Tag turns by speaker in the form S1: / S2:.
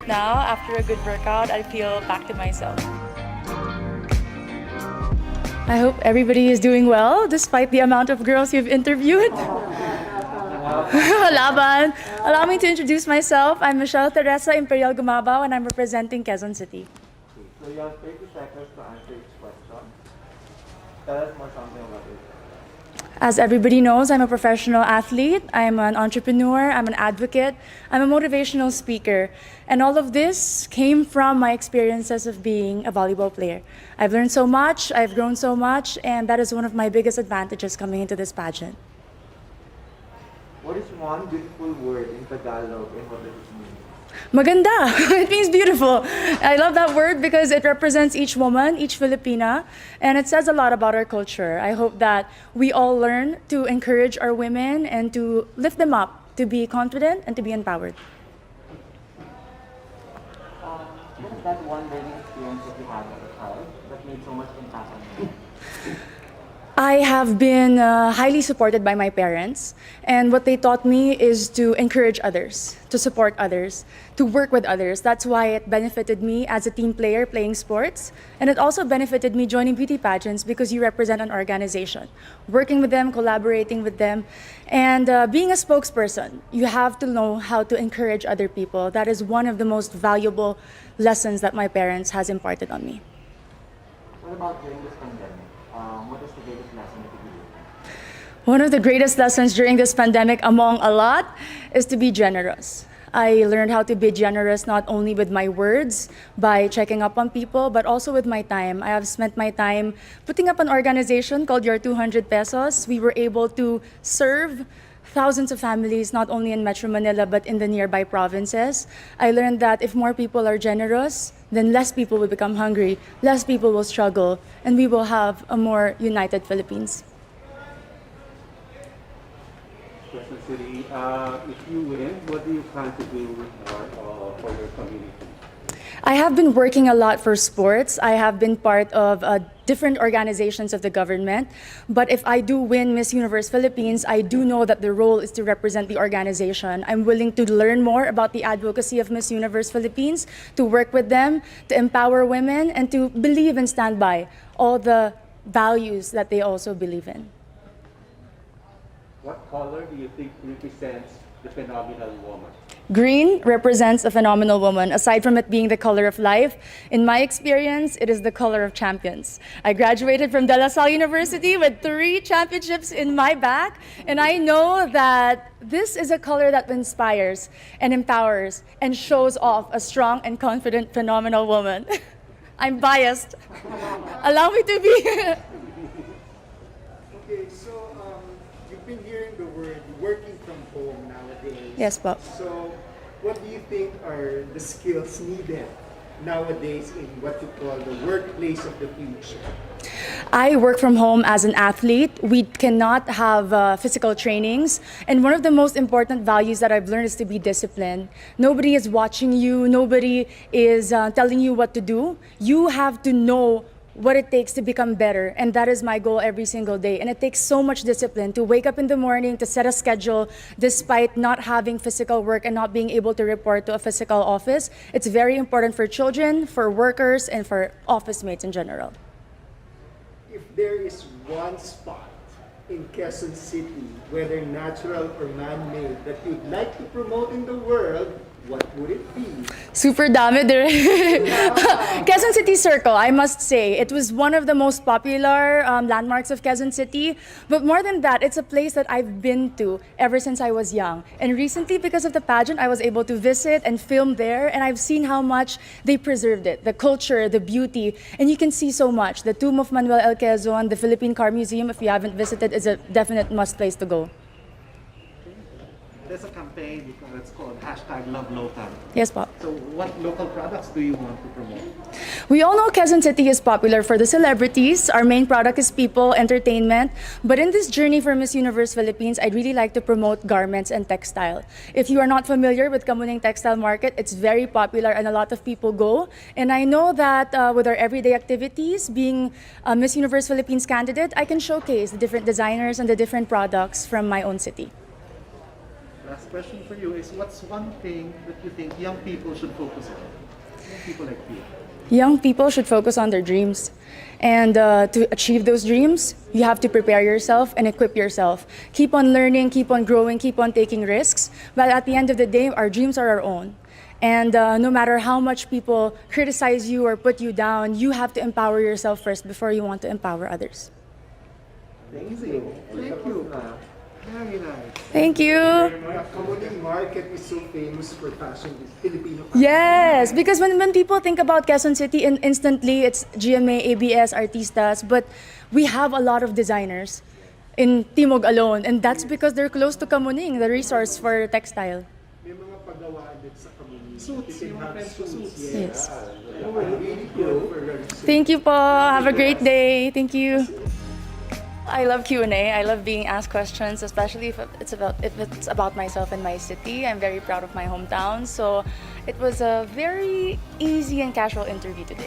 S1: Now, after a good workout, I feel back to myself. I hope everybody is doing well despite the amount of girls you've interviewed. Laban. Allow me to introduce myself. I'm Michelle Teresa Imperial Gumabao and I'm representing Quezon City.
S2: So you have 30 seconds to answer each question. Tell us more something about it.
S1: As everybody knows, I'm a professional athlete, I'm an entrepreneur, I'm an advocate, I'm a motivational speaker. And all of this came from my experiences of being a volleyball player. I've learned so much, I've grown so much, and that is one of my biggest advantages coming into this pageant.
S2: What is one beautiful word in Tagalog and what does it mean?
S1: Maganda. It means beautiful. I love that word because it represents each woman, each Filipina, and it says a lot about our culture. I hope that we all learn to encourage our women and to lift them up, to be confident and to be empowered.
S2: What is that one learning experience that you had as a child that made so much impact on you?
S1: I have been highly supported by my parents, and what they taught me is to encourage others, to support others, to work with others. That's why it benefited me as a team player playing sports, and it also benefited me joining beauty pageants because you represent an organization. Working with them, collaborating with them, and being a spokesperson, you have to know how to encourage other people. That is one of the most valuable lessons that my parents has imparted on me.
S2: What about during this pandemic? What is the greatest lesson that you learned?
S1: One of the greatest lessons during this pandemic, among a lot, is to be generous. I learned how to be generous not only with my words, by checking up on people, but also with my time. I have spent my time putting up an organization called Your 200 Pesos. We were able to serve thousands of families, not only in Metro Manila, but in the nearby provinces. I learned that if more people are generous, then less people will become hungry, less people will struggle, and we will have a more united Philippines.
S3: Quezon City, if you win, what do you plan to do for your community?
S1: I have been working a lot for sports. I have been part of different organizations of the government. But if I do win Miss Universe Philippines, I do know that the role is to represent the organization. I'm willing to learn more about the advocacy of Miss Universe Philippines, to work with them, to empower women, and to believe and stand by all the values that they also believe in.
S3: What color do you think represents the phenomenal woman?
S1: Green represents a phenomenal woman. Aside from it being the color of life, in my experience, it is the color of champions. I graduated from De La Salle University with 3 championships in my back, and I know that this is a color that inspires and empowers and shows off a strong and confident, phenomenal woman. I'm biased. Allow me to be.
S4: Okay, so you've been hearing the word working from home nowadays.
S1: Yes, Pop.
S4: So what do you think are the skills needed nowadays in what you call the workplace of the future?
S1: I work from home as an athlete. We cannot have physical trainings. And one of the most important values that I've learned is to be disciplined. Nobody is watching you. Nobody is telling you what to do. You have to know what it takes to become better. And that is my goal every single day. And it takes so much discipline to wake up in the morning, to set a schedule, despite not having physical work and not being able to report to a physical office. It's very important for children, for workers, and for office mates in general.
S4: If there is one spot in Quezon City, whether natural or man-made, that you'd like to promote in the world, what would it be?
S1: Super dami dire. Quezon City Circle, I must say. It was one of the most popular landmarks of Quezon City. But more than that, it's a place that I've been to ever since I was young. And recently, because of the pageant, I was able to visit and film there. And I've seen how much they preserved it, the culture, the beauty. And you can see so much. The tomb of Manuel L. Quezon, the Philippine Car Museum, if you haven't visited, is a definite must place to go.
S3: There's a campaign, it's called #LoveLocal.
S1: Yes, Pop.
S3: So what local products do you want to promote?
S1: We all know Quezon City is popular for the celebrities. Our main product is people, entertainment. But in this journey for Miss Universe Philippines, I'd really like to promote garments and textile. If you are not familiar with Kamuning Textile Market, it's very popular and a lot of people go. And I know that with our everyday activities, being a Miss Universe Philippines candidate, I can showcase the different designers and the different products from my own city.
S5: Last question for you is, what's one thing that you think young people should focus on? Young people like you.
S1: Young people should focus on their dreams. And to achieve those dreams, you have to prepare yourself and equip yourself. Keep on learning, keep on growing, keep on taking risks. But at the end of the day, our dreams are our own. And no matter how much people criticize you or put you down, you have to empower yourself first before you want to empower others.
S5: Amazing. Thank you. Very nice.
S1: Thank you.
S4: The Kamuning market is so famous for fashion, is Filipino fashion.
S1: Yes, because when people think about Quezon City, instantly it's GMA, ABS, artistas, but we have a lot of designers in Timog alone, and that's because they're close to Kamuning, the resource for textile.
S4: May mga pagawaan din sa Kamuning.
S5: Suits,
S4: You can
S5: yung
S4: have
S5: friends ko suits.
S1: Yes.
S4: Really good for research.
S1: Thank you po. Have a great day. Thank you. I love Q&A. I love being asked questions, especially if it's about myself and my city. I'm very proud of my hometown. So it was a very easy and casual interview today.